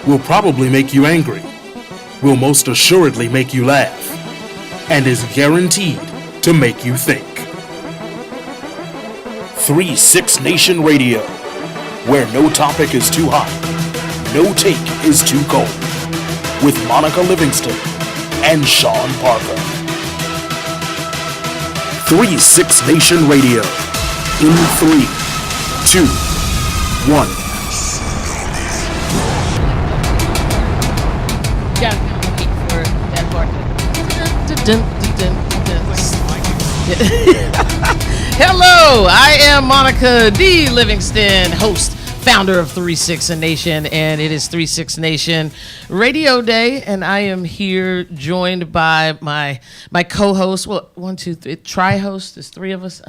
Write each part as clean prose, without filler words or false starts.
will probably make you angry, will most assuredly make you laugh, and is guaranteed to make you think. 3-6 Nation Radio, where no topic is too hot, no take is too cold, with Monica Livingston and Sean Parker. 3-6 Nation Radio, in 3, 2, 1. Yeah, for that part. Hello, I am Monica D. Livingston, host, founder of 3-6 Nation, and it is 3-6 Nation Radio Day, and I am here joined by my co-host. Well, 1, 2, 3, tri-host. There's 3 of us.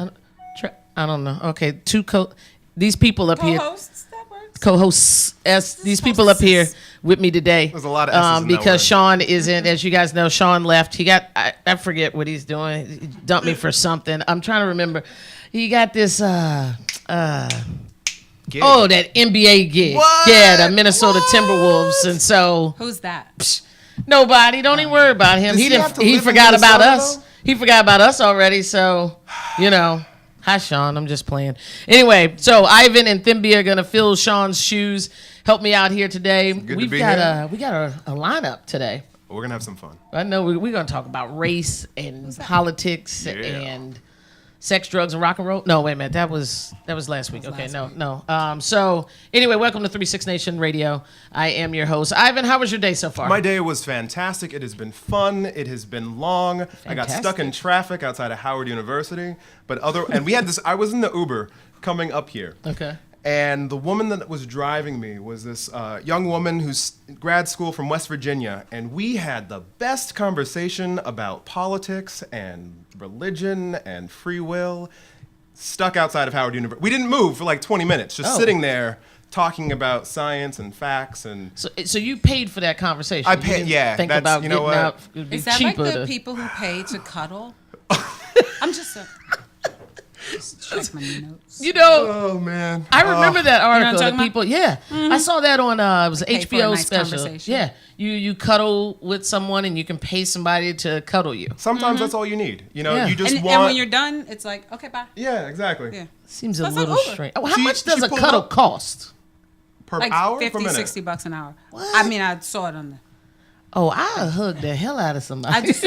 I don't know. Okay, these people up here. Co-hosts, that works. Co-hosts, these people up here with me today. There's a lot of S's in that because word. Sean isn't, as you guys know, Sean left. He got, I forget what he's doing. He dumped me for something. I'm trying to remember. He got this, that NBA gig. What? Yeah, the Minnesota Timberwolves. And so, Who's that? nobody, don't even worry about him. Does he have to He live in forgot about Minnesota, us. though? He forgot about us already. So, hi, Sean. I'm just playing. Anyway, so Ivan and Thimby are gonna fill Sean's shoes. Help me out here today. Good to We be got here. a lineup today. We're going to have some fun. I know we're gonna talk about race and politics Yeah. and sex, drugs, and rock and roll. No, wait a minute. That was last week. Okay, last week. no. So anyway, welcome to 3-6 Nation Radio. I am your host, Ivan. How was your day so far? My day was fantastic. It has been fun. It has been long. I got stuck in traffic outside of Howard University. And we had this, I was in the Uber coming up here. Okay. And the woman that was driving me was this young woman who's grad school from West Virginia. And we had the best conversation about politics and religion and free will, stuck outside of Howard University. We didn't move for like 20 minutes, just sitting there talking about science and facts. And So you paid for that conversation? I You paid, didn't yeah. Think That's, about you know getting what? out. It'd be Is that like cheaper the to- people who pay to cuddle? I'm just check my notes. Oh, man. I remember that what I'm article. talking That about? people, I saw that on it was an Pay for a HBO nice special. conversation. Yeah, you cuddle with someone and you can pay somebody to cuddle you. Sometimes that's all you need. You know, Yeah. you just And want... when you're done, it's like, okay, bye. Yeah, exactly. Yeah. Seems a That's like little Uber. strange. Oh, how She- much does she a pulled cuddle up- cost? Per Like hour, 50, per minute? $60 an hour. What? I mean, I saw it on the. Oh, I hug the hell out of somebody. I just,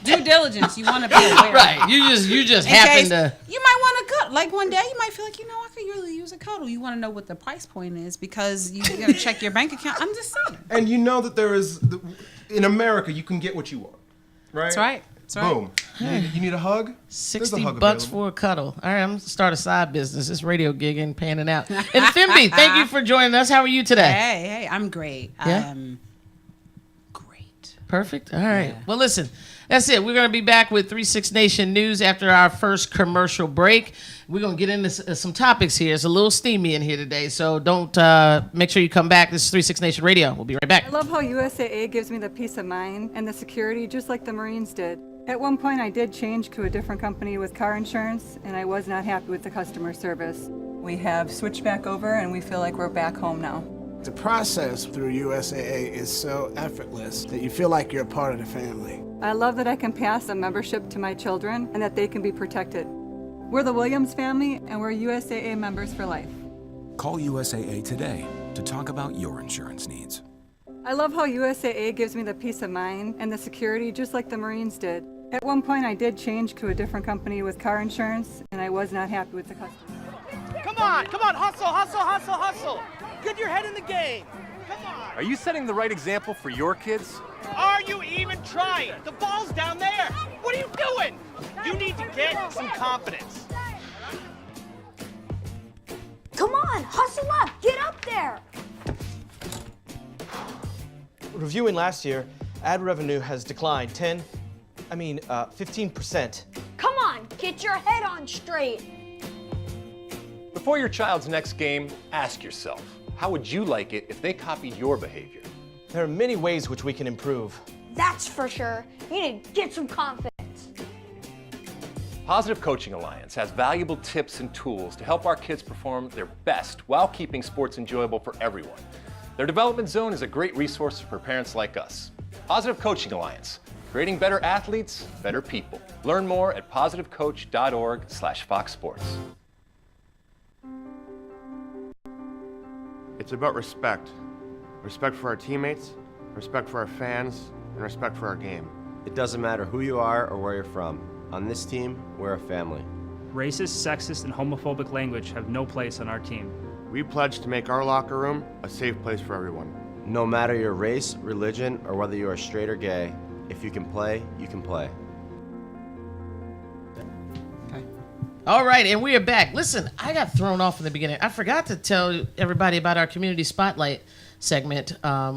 due diligence. You want to be aware. right. You just In happen case to. you might want to cuddle. Like one day, you might feel like, I could really use a cuddle. You want to know what the price point is because you got to check your bank account. I'm just saying. And you know that there is, in America, you can get what you want, right? That's right. That's right. Boom. You need a hug? There's a $60 hug bucks available. for a cuddle. All right, I'm gonna start a side business. It's radio gigging, panning out. And Thimby, thank you for joining us. How are you today? Hey, I'm great. Yeah? Great. Perfect. All right. Yeah. Well, listen, that's it. We're going to be back with 3-6 Nation News after our first commercial break. We're going to get into some topics here. It's a little steamy in here today, so don't make sure you come back. This is 3-6 Nation Radio. We'll be right back. I love how USAA gives me the peace of mind and the security just like the Marines did. At one point I did change to a different company with car insurance and I was not happy with the customer service. We have switched back over and we feel like we're back home now. The process through USAA is so effortless that you feel like you're a part of the family. I love that I can pass a membership to my children and that they can be protected. We're the Williams family and we're USAA members for life. Call USAA today to talk about your insurance needs. I love how USAA gives me the peace of mind and the security just like the Marines did. At one point I did change to a different company with car insurance and I was not happy with the customer. Come on, hustle. Get your head in the game. Come on. Are you setting the right example for your kids? Are you even trying? The ball's down there. What are you doing? You need to get some confidence. Come on, hustle up, get up there. Reviewing last year, ad revenue has declined 15%. Come on, get your head on straight. Before your child's next game, ask yourself, how would you like it if they copied your behavior? There are many ways which we can improve. That's for sure. You need to get some confidence. Positive Coaching Alliance has valuable tips and tools to help our kids perform their best while keeping sports enjoyable for everyone. Their development zone is a great resource for parents like us. Positive Coaching Alliance, creating better athletes, better people. Learn more at positivecoach.org/Fox Sports. It's about respect. Respect for our teammates, respect for our fans, and respect for our game. It doesn't matter who you are or where you're from. On this team, we're a family. Racist, sexist, and homophobic language have no place on our team. We pledge to make our locker room a safe place for everyone. No matter your race, religion, or whether you are straight or gay, if you can play, you can play. All right, and we are back. Listen, I got thrown off in the beginning. I forgot to tell everybody about our community spotlight segment.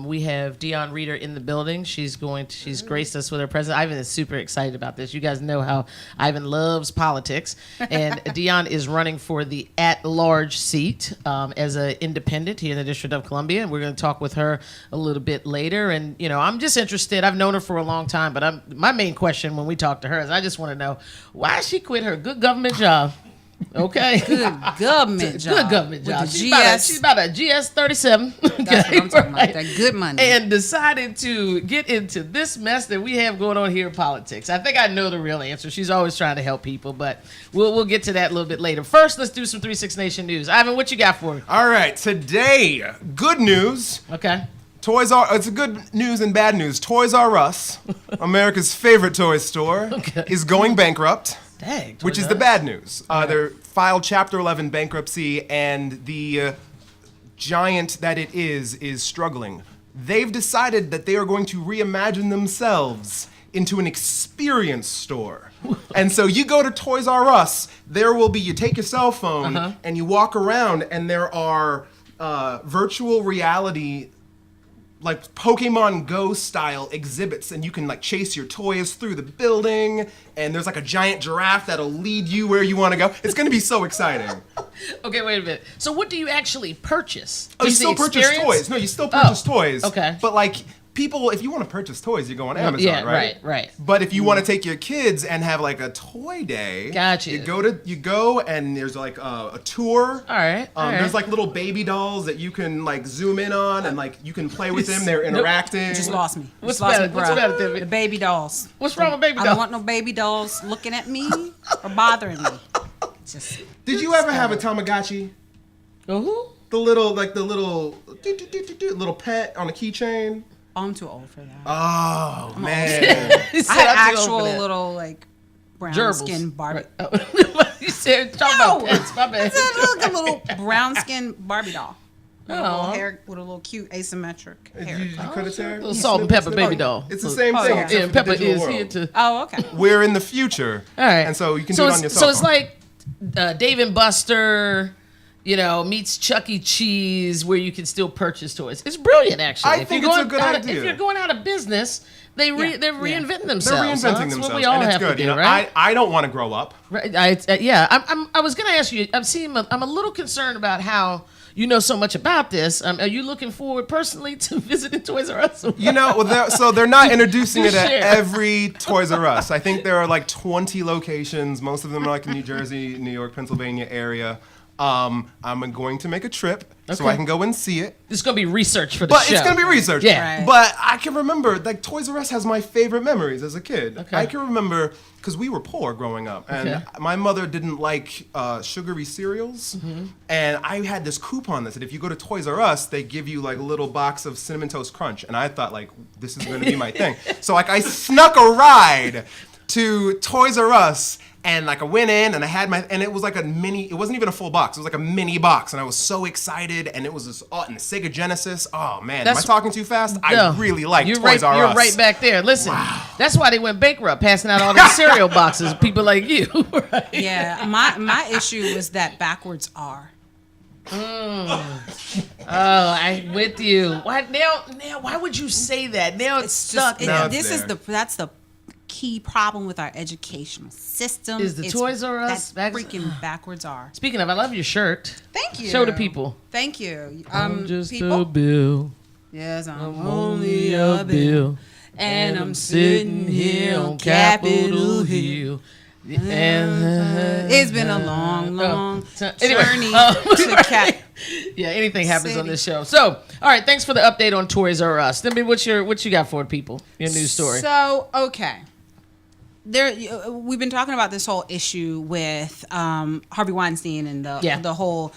We have Dion Reeder in the building. She's graced us with her presence. Ivan is super excited about this. You guys know how Ivan loves politics, and Dion is running for the at-large seat as an independent here in the District of Columbia, and we're going to talk with her a little bit later. And I'm just interested. I've known her for a long time, but my main question when we talk to her is I just want to know why she quit her good government job. Okay. Good government job. Good government job. With the She's about a GS 37. That's what I'm talking about. That good money. And decided to get into this mess that we have going on here in politics. I think I know the real answer. She's always trying to help people, but we'll get to that a little bit later. First, let's do some 3-6 Nation news. Ivan, what you got for me? All right, today, good news. Okay. It's a good news and bad news. Toys R Us, America's favorite toy store, is going bankrupt. Dang, which is the bad news. They're filed Chapter 11 bankruptcy, and the giant that it is struggling. They've decided that they are going to reimagine themselves into an experience store. And so you go to Toys R Us, you take your cell phone and you walk around, and there are virtual reality, like Pokemon Go style exhibits, and you can like chase your toys through the building, and there's like a giant giraffe that'll lead you where you want to go. It's gonna be so exciting. Okay, wait a minute. So what do you actually purchase? Oh, you still purchase toys. No, you still purchase toys. Okay. But like people, if you want to purchase toys, you go on Amazon, right. But if you want to take your kids and have like a toy day, gotcha. You go and there's like a tour. All right. There's like little baby dolls that you can like zoom in on and like you can play with them. They're interacting. You just lost me. What's about The baby dolls. What's wrong with baby dolls? I don't want no baby dolls looking at me or bothering me. Did you ever have a Tamagotchi? Who? The little pet on a keychain. I'm too old for that. Oh man! I had actual little like brown skin Barbie. You said talk about pets. My bad. It's like a little brown skin Barbie doll. With a little Oh. hair, with a little cute asymmetric hair. You cut its hair? Little salt and pepper baby doll. It's the same thing. Yeah, and Pepper is here to. Oh, okay. We're in the future. All right. And so you can do it on your cell So it's phone. like Dave and Buster, meets Chuck E. Cheese, where you can still purchase toys. It's brilliant, actually. I think it's a good idea. If you're going out of business, they're reinventing themselves. They're reinventing That's themselves. what we all and it's have good. to do, right? I don't want to grow up. Right. I was going to ask you. I'm a little concerned about how you know so much about this. Are you looking forward personally to visiting Toys R Us? So they're not introducing it at Share. every Toys R Us. I think there are like 20 locations. Most of them are like in New Jersey, New York, Pennsylvania area. I'm going to make a trip so I can go and see it. It's going to be research for the show. But it's going to be research. Yeah. Right. But I can remember, like, Toys R Us has my favorite memories as a kid. Okay. I can remember, because we were poor growing up, and my mother didn't like sugary cereals, and I had this coupon that said if you go to Toys R Us, they give you, like, a little box of Cinnamon Toast Crunch, and I thought, like, this is going to be my thing. So, like, I snuck a ride to Toys R Us, and like I went in and I had and it was like it wasn't even a full box, it was like a mini box, and I was so excited, and it was this, and the Sega Genesis. Oh man, am I talking too fast? I really like Toys R Us. You're right back there. Listen, that's why they went bankrupt, passing out all these cereal boxes, people like you. Right? Yeah, my issue was that backwards R. Oh, I'm with you. Why now? Why would you say that? Now it's stuck. That's the key problem with our educational system. Is the Toys R Us that freaking backwards R. Speaking of, I love your shirt. Thank you. Show the people. Thank you. I'm just people? a bill. Yes, I'm only a bill. And I'm sitting here on Capitol Hill. It's been a long journey to cat. Yeah, anything happens on this show. So, all right, thanks for the update on Toys R Us. Then, what you got for people? Your news story. So, okay. We've been talking about this whole issue with Harvey Weinstein and the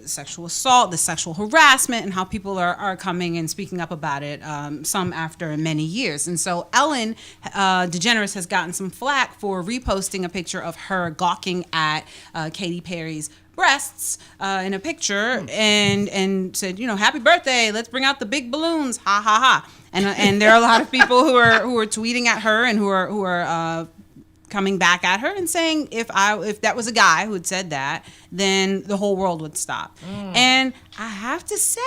sexual assault, the sexual harassment, and how people are coming and speaking up about it, some after many years. And so Ellen DeGeneres has gotten some flack for reposting a picture of her gawking at Katy Perry's breasts in a picture and said, happy birthday, let's bring out the big balloons, ha ha ha. And there are a lot of people who are tweeting at her and who are coming back at her and saying if that was a guy who had said that, then the whole world would stop. And I have to say,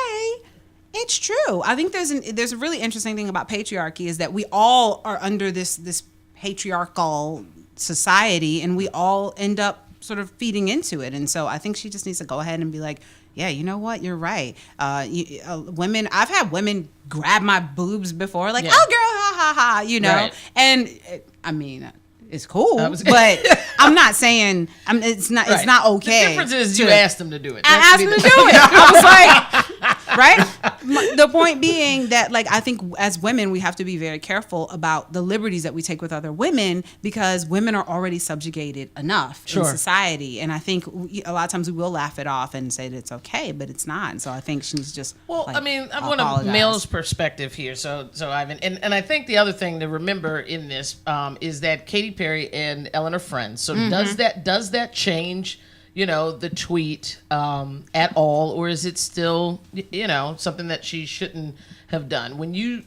it's true. I think there's a really interesting thing about patriarchy is that we all are under this patriarchal society, and we all end up sort of feeding into it. And so I think she just needs to go ahead and be like, yeah, you know what? You're right. Women, I've had women grab my boobs before, like, oh, girl, ha, ha, ha, Right. And I mean, it's cool, but I'm not saying it's not okay. The difference is you asked them to do it. I asked them to do it. I was like, right? The point being that, like, I think as women, we have to be very careful about the liberties that we take with other women, because women are already subjugated enough in society. And I think a lot of times we will laugh it off and say that it's okay, but it's not. And so I think she's just I mean, I want a male's perspective here. So Ivan, and I think the other thing to remember in this is that Katy Perry and Ellen are friends. So does that change, the tweet at all, or is it still, something that she shouldn't have done? When you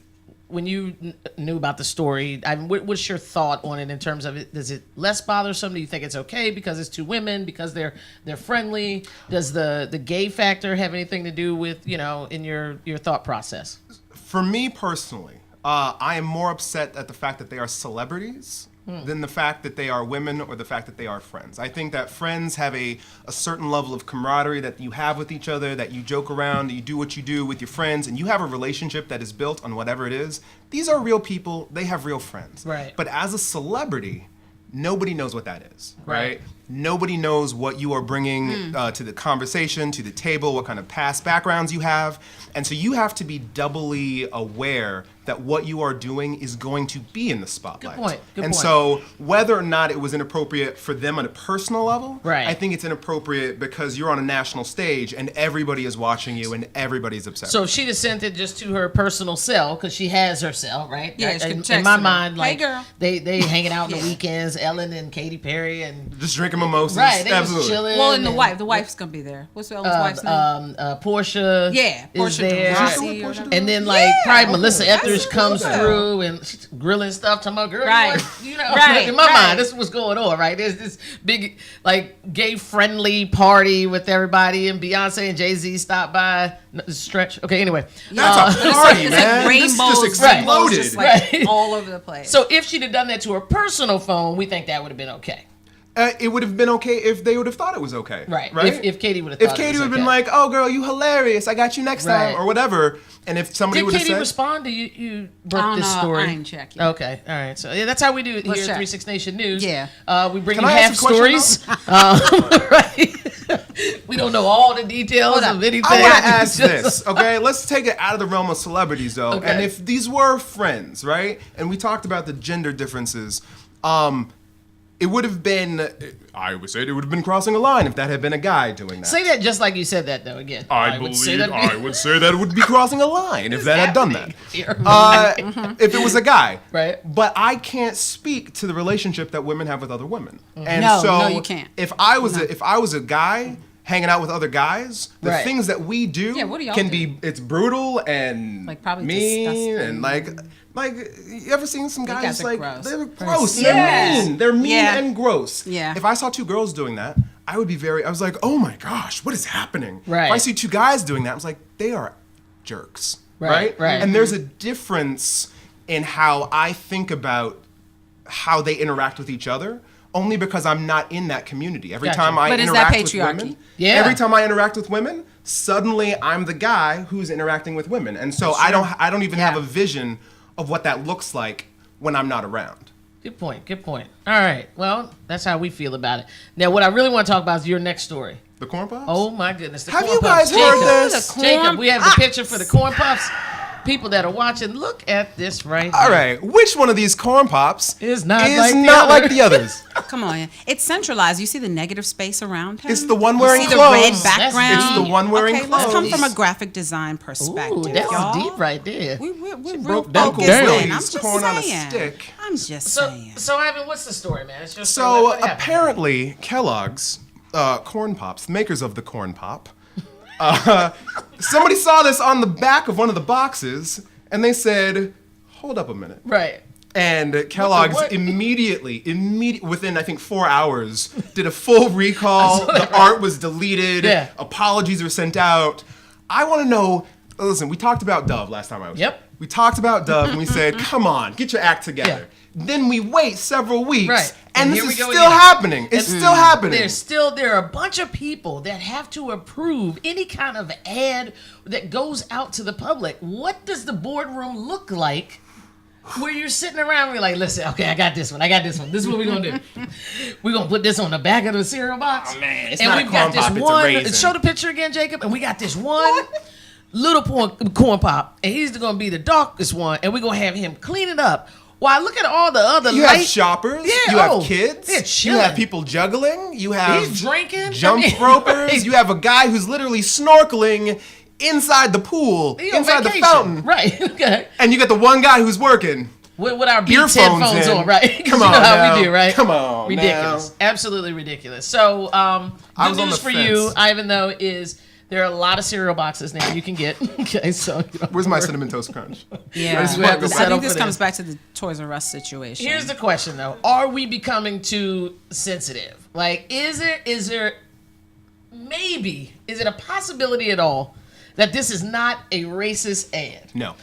knew about the story, what's your thought on it in terms of it? Does it less bothersome? Do you think it's okay because it's two women, because they're friendly? Does the gay factor have anything to do with, in your thought process? For me personally, I am more upset at the fact that they are celebrities than the fact that they are women or the fact that they are friends. I think that friends have a certain level of camaraderie that you have with each other, that you joke around, that you do what you do with your friends, and you have a relationship that is built on whatever it is. These are real people. They have real friends. Right. But as a celebrity, nobody knows what that is, right? Nobody knows what you are bringing to the conversation, to the table, what kind of past backgrounds you have. And so you have to be doubly aware that what you are doing is going to be in the spotlight. Good point. And so whether or not it was inappropriate for them on a personal level, I think it's inappropriate because you're on a national stage and everybody is watching you and everybody's upset. So if she'd have sent it just to her personal cell, because she has her cell, right? Yeah, in my mind, like, hey, girl. They hanging out on the weekends, Ellen and Katy Perry, and just drinking mimosas. Right, they absolutely. Just chilling. Well, and the wife's gonna be there. What's Ellen's wife's name? Portia. Yeah, Portia. There. And then probably Melissa Etheridge comes through and she's grilling stuff, talking about girl, in my mind, this is what's going on, right? There's this big, like, gay friendly party with everybody, and Beyonce and Jay-Z stop by. Stretch. Okay, anyway. That's a party, man. Rainbows just exploded. just like all over the place. So if she'd have done that to her personal phone, we think that would have been okay. It would have been okay if they would have thought it was okay. Right. Right. If Katie would have thought If Katie it was would have okay. been like, "Oh, girl, you hilarious. I got you next time," or whatever. And if somebody would have said, Did Katie respond to you? You broke this I story. I ain't check yet. Okay. All right. So that's how we do it here at 36 Nation News. Yeah. We bring Can you I half ask a question, stories. Right. We don't know all the details of anything. I want to ask this, okay? Let's take it out of the realm of celebrities, though. Okay. And if these were friends, right? And we talked about the gender differences. It would have been, I would say it would have been crossing a line if that had been a guy doing that. Say that just like you said that, though, again. I would say that it would be crossing a line if that had done that. If it was a guy. Right. But I can't speak to the relationship that women have with other women. And No, so you can't. If I was a guy hanging out with other guys, the things that we do Yeah, what do y'all can do? be, it's brutal and Like, probably mean disgusting. and like you ever seen some guys guys are like gross. they're gross, Yeah. they're mean Yeah. and gross. Yeah. If I saw two girls doing that, I was like, oh my gosh, what is happening? Right. If I see two guys doing that, I was like, they are jerks. Right. And there's a difference in how I think about how they interact with each other, only because I'm not in that community. Every time I But is that interact with patriarchy? women, Yeah. every time I interact with women, suddenly I'm the guy who's interacting with women. And so I don't even have a vision of what that looks like when I'm not around. Good point. Good point. All right. Well, that's how we feel about it. Now, what I really want to talk about is your next story. The corn puffs? Oh my goodness! Have you guys heard this? Jacob, we have the picture for the corn puffs. People that are watching, look at this right All here. right, which one of these corn pops is not like the others? Come on, it's centralized. You see the negative space around him. It's the one wearing you see clothes. the red background. It's the one wearing clothes. Let's come from a graphic design perspective. Ooh, that's y'all. deep right there. We're real broke down focused. I'm Willie's just corn on a saying. stick. I'm just saying. So Ivan, what's the story, man? It's your story. So What happened? apparently, Kellogg's corn pops, the makers of the corn pop, somebody saw this on the back of one of the boxes, and they said, "Hold up a minute." Right. And Kellogg's immediately, within I think 4 hours, did a full recall. The art was deleted. Yeah. Apologies were sent out. I want to know. Listen, we talked about Dove last time I was. Yep. We talked about Dove, and we said, "Come on, get your act together." Then we wait several weeks, Right. and this here we is go still again. happening. It's still happening. There are a bunch of people that have to approve any kind of ad that goes out to the public. What does the boardroom look like where you're sitting around and you're like, listen, okay, I got this one. This is what we're going to do. We're going to put this on the back of the cereal box. Oh, man, it's and not a we've corn got this pop, it's a one. raisin. Show the picture again, Jacob. And we got this one little corn pop. And he's going to be the darkest one. And we're going to have him clean it up. Why, look at all the other You have shoppers. Yeah, you have kids. they're You chilling. have people juggling. You have He's drinking. jump ropers. Right. You have a guy who's literally snorkeling inside the pool, He on inside the vacation. fountain. Right. Okay. And you got the one guy who's working. With our Beats Earphones headphones in. on, right? 'Cause Come you on know how now. we do, right? Come on ridiculous, now. absolutely ridiculous. So, I good was on news the for fence. you, Ivan, though, is there are a lot of cereal boxes now you can get. Okay, so Where's my Cinnamon Toast Crunch? Yeah, I just have to I settle think this for comes back to the Toys R Us situation. Here's the question, though: are we becoming too sensitive? Like, is it a possibility at all that this is not a racist ad? No.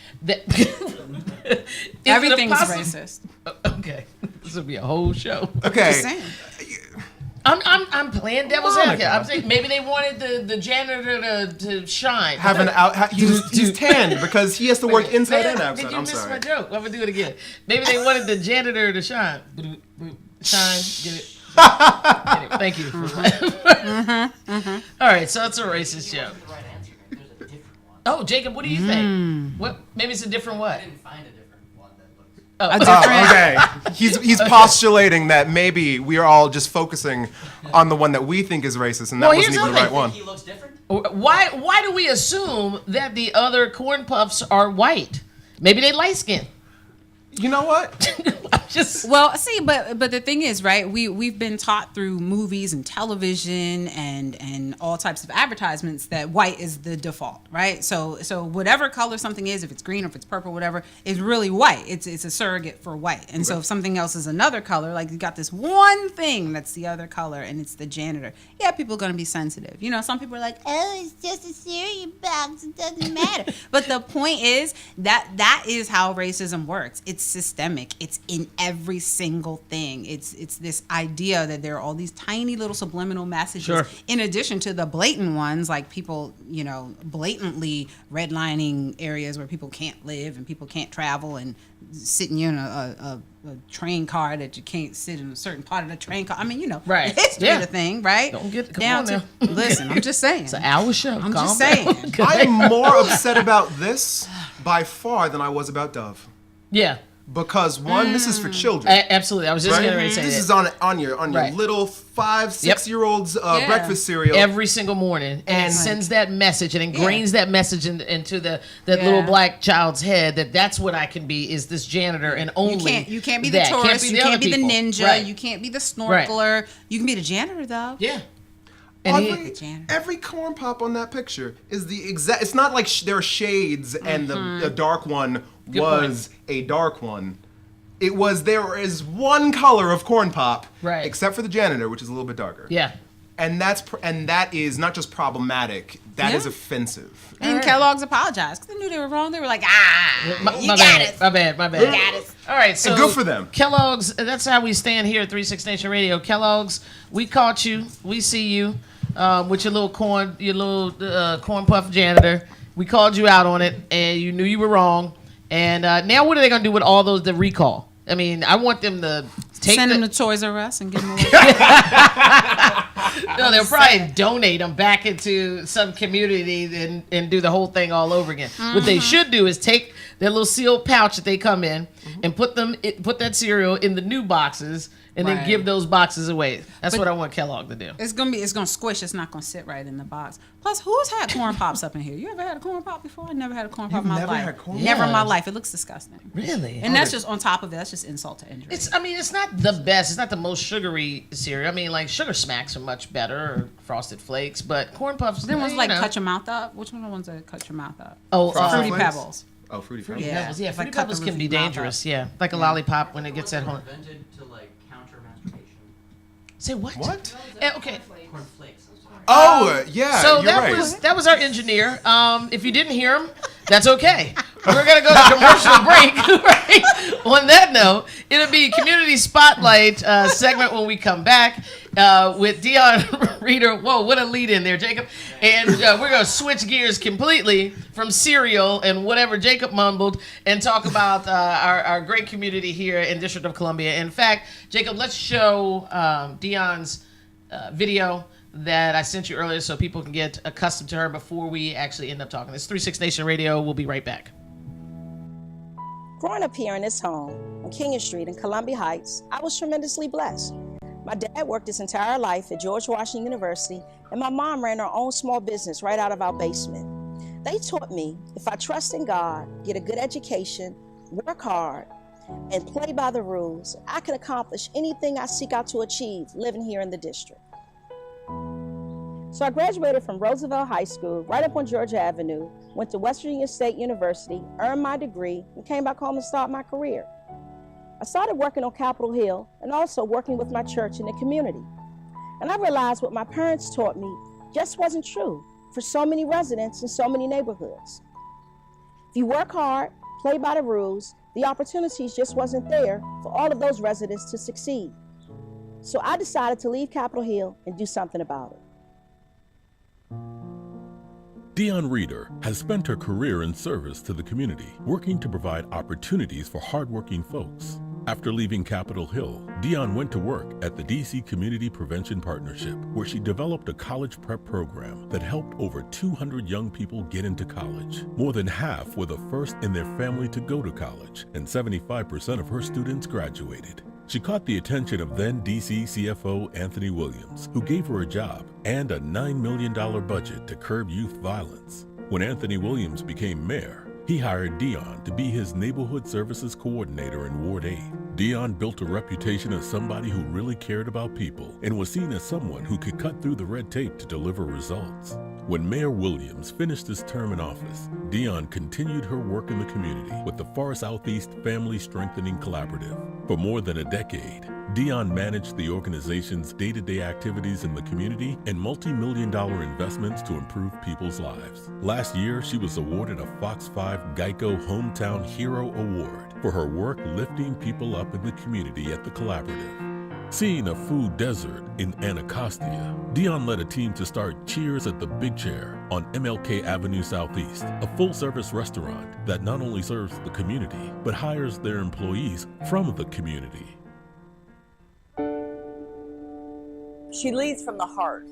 Everything's racist. Okay, this will be a whole show. Okay. Just saying. I'm playing devil's advocate. Monica. I'm saying maybe they wanted the janitor to shine. Have an out. He's tanned because he has to work inside and outside. Did you I'm miss sorry. my joke? I'm gonna do it again. Maybe they wanted the janitor to shine. Shine. Get it. Get it. Thank you. All right, so it's a racist joke. Oh, Jacob, what do you think? What? Maybe it's a different what? I didn't find a different one that looks. Okay. He's postulating that maybe we are all just focusing on the one that we think is racist, and that wasn't even the right one. He looks different. Why do we assume that the other corn puffs are white? Maybe they light skinned. You know what? Well, see, but the thing is, right? We've been taught through movies and television and all types of advertisements that white is the default, right? So whatever color something is, if it's green or if it's purple, whatever, is really white. It's a surrogate for white. And so if something else is another color, like you got this one thing that's the other color and it's the janitor, yeah, people are gonna be sensitive. You know, some people are like, oh, it's just a cereal box, it doesn't matter. But the point is that is how racism works. It's systemic. It's in every single thing. It's this idea that there are all these tiny little subliminal messages, Sure. in addition to the blatant ones, like people, you know, blatantly redlining areas where people can't live and people can't travel, and sitting you in a train car that you can't sit in a certain part of the train car. I mean, you know, Right. it's Yeah. the thing, right? Don't get come down on to now. listen. I'm just saying. It's an hour show. I'm Calm just down. saying. Okay. I am more upset about this by far than I was about Dove. Yeah. Because one, this is for children. Absolutely. I was just Right? getting ready to say This that. is on your Right. little 5-6-year-old's breakfast cereal every single morning, and And- sends that message and ingrains that message into that Yeah. little black child's head that's what I can be, is this janitor, and only You can't be the that. tourist. You can't other be the people. ninja. Right. You can't be the snorkeler. You can be the janitor, though. Yeah. And Every corn pop on that picture is the exact. It's not like there are shades and the dark one Good was a dark one. It was, there is one color of corn pop, Right. except for the janitor, which is a little bit darker. Yeah. And that is not just problematic. That is Yeah. offensive. And Kellogg's apologized because they knew they were wrong. They were like, you got bad. it. My bad. You got it. All right, so And good for them. Kellogg's, that's how we stand here at 36 Nation Radio. Kellogg's, we caught you. We see you with your little corn puff janitor. We called you out on it, and you knew you were wrong. And now what are they going to do with all the recall? I mean, I want them to send them to Toys R Us and give them away. No, they'll probably donate them back into some community and do the whole thing all over again. What they should do is take their little sealed pouch that they come in and put that cereal in the new boxes and then give those boxes away. That's what I want Kellogg to do. It's gonna squish. It's not gonna sit right in the box. Plus, who's had corn pops up in here? You ever had a corn pop before? I never had a corn pop in my life. Never in my life. It looks disgusting. Really? And that's just on top of it. That's just insult to injury. It's not the best. It's not the most sugary cereal. I mean, like Sugar Smacks are much better, or Frosted Flakes, but Corn Puffs. Then ones like cut your mouth up. Which one are the ones that cut your mouth up? Oh, Fruity Pebbles. Oh, Fruity Pebbles. Pebbles. Yeah, Fruity Pebbles can be dangerous. Yeah, like a lollipop when it gets at home. Invented to like counter masturbation. Say what? What? Okay. Corn flakes. I'm sorry. Oh, yeah. So you're right. that was our engineer. If you didn't hear him, that's okay. We're gonna go to commercial break. Right? On that note, it'll be Community Spotlight segment when we come back with Dion Reader. Whoa, what a lead in there, Jacob! And we're gonna switch gears completely from cereal and whatever Jacob mumbled and talk about our great community here in District of Columbia. In fact, Jacob, let's show Dion's video that I sent you earlier so people can get accustomed to her before we actually end up talking. It's 36 Nation Radio. We'll be right back. Growing up here in this home on King Street in Columbia Heights, I was tremendously blessed. My dad worked his entire life at George Washington University, and my mom ran her own small business right out of our basement. They taught me if I trust in God, get a good education, work hard, and play by the rules, I can accomplish anything I seek out to achieve living here in the district. So I graduated from Roosevelt High School, right up on Georgia Avenue, went to West Virginia State University, earned my degree, and came back home to start my career. I started working on Capitol Hill and also working with my church in the community. And I realized what my parents taught me just wasn't true for so many residents in so many neighborhoods. If you work hard, play by the rules, the opportunities just wasn't there for all of those residents to succeed. So I decided to leave Capitol Hill and do something about it. Dion Reader has spent her career in service to the community, working to provide opportunities for hardworking folks. After leaving Capitol Hill, Dion went to work at the DC Community Prevention Partnership, where she developed a college prep program that helped over 200 young people get into college. More than half were the first in their family to go to college, and 75% of her students graduated. She caught the attention of then DC CFO Anthony Williams, who gave her a job and a $9 million budget to curb youth violence. When Anthony Williams became mayor, he hired Dion to be his neighborhood services coordinator in Ward 8. Dion built a reputation as somebody who really cared about people and was seen as someone who could cut through the red tape to deliver results. When Mayor Williams finished his term in office, Dion continued her work in the community with the Far Southeast Family Strengthening Collaborative. For more than a decade, Dion managed the organization's day-to-day activities in the community and multi-million-dollar investments to improve people's lives. Last year, she was awarded a Fox 5 Geico Hometown Hero Award for her work lifting people up in the community at the collaborative. Seeing a food desert in Anacostia, Dion led a team to start Cheers at the Big Chair on MLK Avenue Southeast, a full-service restaurant that not only serves the community, but hires their employees from the community. She leads from the heart.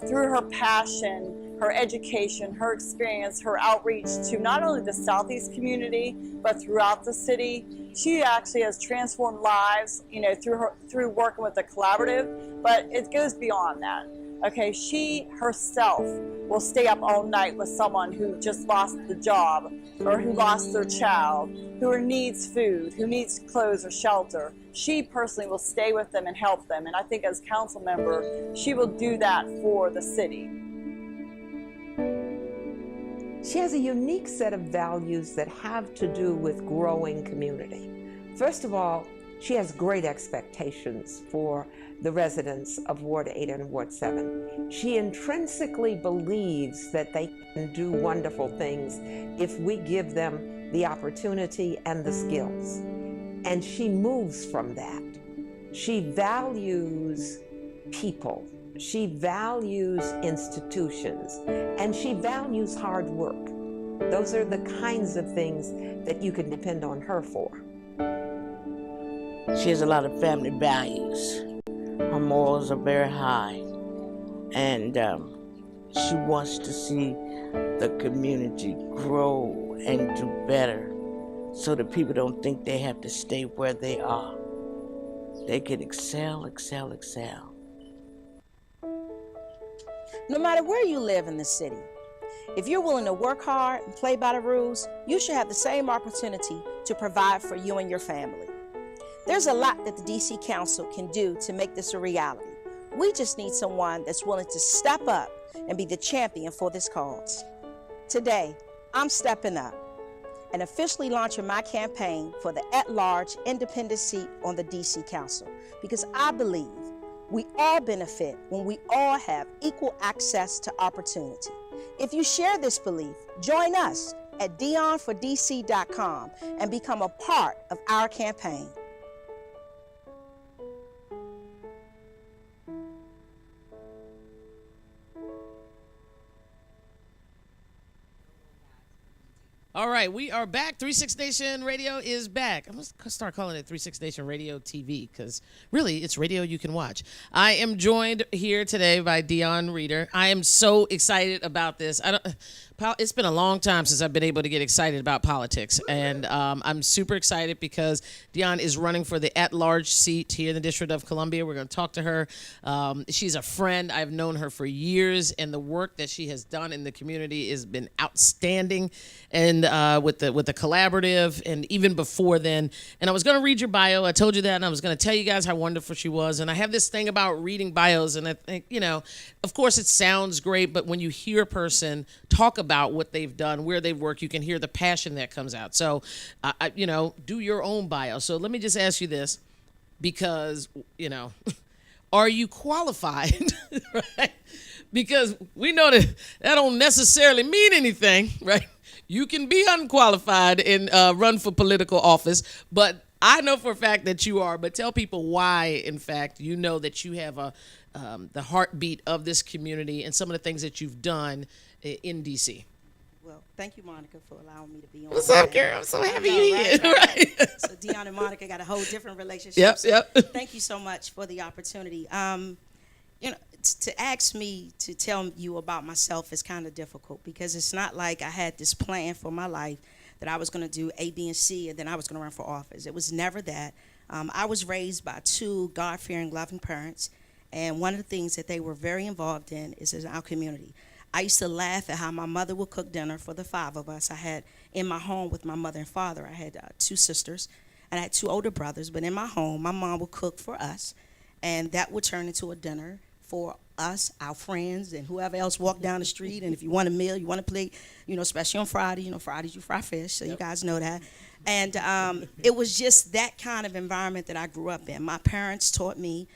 Through her passion, her education, her experience, her outreach to not only the Southeast community, but throughout the city. She actually has transformed lives, through working with the collaborative, but it goes beyond that. Okay, she herself will stay up all night with someone who just lost the job or who lost their child, who needs food, who needs clothes or shelter. She personally will stay with them and help them. And I think as council member, she will do that for the city. She has a unique set of values that have to do with growing community. First of all, she has great expectations for the residents of Ward 8 and Ward 7. She intrinsically believes that they can do wonderful things if we give them the opportunity and the skills. And she moves from that. She values people. She values institutions. And she values hard work. Those are the kinds of things that you can depend on her for. She has a lot of family values. Her morals are very high. And she wants to see the community grow and do better so that people don't think they have to stay where they are. They can excel, excel, excel. No matter where you live in the city, if you're willing to work hard and play by the rules, you should have the same opportunity to provide for you and your family. There's a lot that the DC Council can do to make this a reality. We just need someone that's willing to step up and be the champion for this cause. Today, I'm stepping up and officially launching my campaign for the at-large independent seat on the DC Council, because I believe we all benefit when we all have equal access to opportunity. If you share this belief, join us at DionForDC.com and become a part of our campaign. All right, we are back. 36 Nation Radio is back. I'm going to start calling it 36 Nation Radio TV because really it's radio you can watch. I am joined here today by Dion Reeder. I am so excited about this. It's been a long time since I've been able to get excited about politics, and I'm super excited because Dion is running for the at-large seat here in the District of Columbia. We're going to talk to her. She's a friend. I've known her for years, and the work that she has done in the community has been outstanding, and with the collaborative, and even before then. And I was going to read your bio. I told you that, and I was going to tell you guys how wonderful she was. And I have this thing about reading bios, and I think, of course it sounds great, but when you hear a person talk about what they've done, where they've worked, you can hear the passion that comes out. So, do your own bio. So let me just ask you this, because, are you qualified? Right? Because we know that don't necessarily mean anything, right? You can be unqualified and run for political office, but I know for a fact that you are. But tell people why, in fact, you know that you have the heartbeat of this community and some of the things that you've done in D.C. Well, thank you, Monica, for allowing me to be on. What's up, girl? I'm so happy you're here. Right. So Dion and Monica got a whole different relationship. Yep. Thank you so much for the opportunity. To ask me to tell you about myself is kind of difficult because it's not like I had this plan for my life that I was going to do A, B, and C, and then I was going to run for office. It was never that. I was raised by two God-fearing, loving parents, and one of the things that they were very involved in is in our community. I used to laugh at how my mother would cook dinner for the five of us. I had in my home with my mother and father, I had two sisters, and I had two older brothers, but in my home, my mom would cook for us, and that would turn into a dinner for us, our friends, and whoever else walked down the street. And if you want a meal, you want to plate, especially on Friday, Fridays you fry fish, so you guys know that. And it was just that kind of environment that I grew up in. My parents taught me,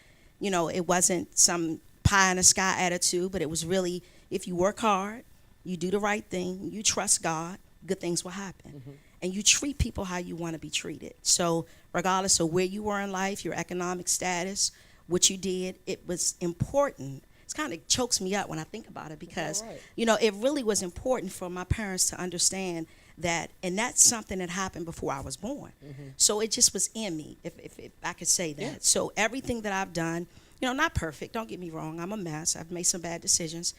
it wasn't some pie in the sky attitude, but it was really, if you work hard, you do the right thing, you trust God, good things will happen. Mm-hmm. And you treat people how you want to be treated. So regardless of where you were in life, your economic status, what you did, it was important. It kind of chokes me up when I think about it because, it really was important for my parents to understand that, and that's something that happened before I was born. Mm-hmm. So it just was in me, if I could say that. Yeah. So everything that I've done, not perfect, don't get me wrong, I'm a mess, I've made some bad decisions,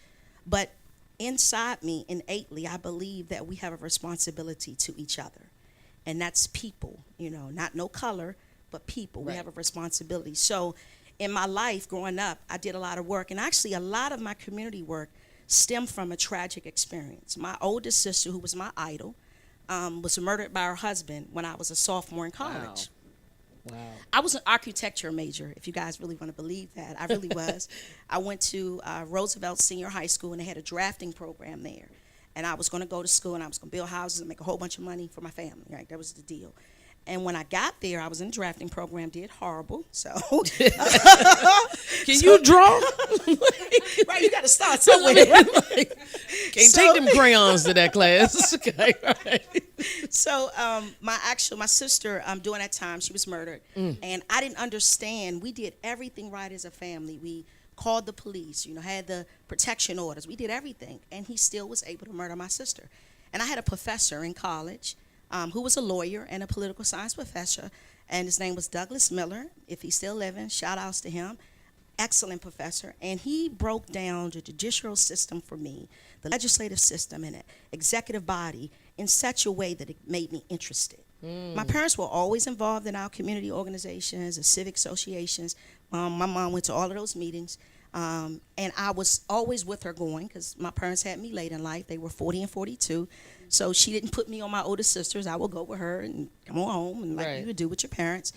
but inside me, innately, I believe that we have a responsibility to each other, and that's people, not no color, but people. Right. We have a responsibility. So in my life growing up, I did a lot of work, and actually a lot of my community work stemmed from a tragic experience. My oldest sister, who was my idol, was murdered by her husband when I was a sophomore in college. Wow. I was an architecture major, if you guys really want to believe that. I really was. I went to Roosevelt Senior High School, and they had a drafting program there. And I was going to go to school, and I was going to build houses and make a whole bunch of money for my family, right? That was the deal. And when I got there, I was in the drafting program, did horrible. So, can you draw? Right, you got to start somewhere. Right? Can't take them crayons to that class. Okay, right. So, my sister, during that time, she was murdered, and I didn't understand. We did everything right as a family. We called the police, had the protection orders. We did everything, and he still was able to murder my sister. And I had a professor in college who was a lawyer and a political science professor, and his name was Douglas Miller. If he's still living, shout outs to him. Excellent professor, and he broke down the judicial system for me, the legislative system and the executive body in such a way that it made me interested. My parents were always involved in our community organizations and civic associations. My mom went to all of those meetings, and I was always with her going because my parents had me late in life. They were 40 and 42, so she didn't put me on my older sisters. I would go with her and come on home and like you would do with your parents.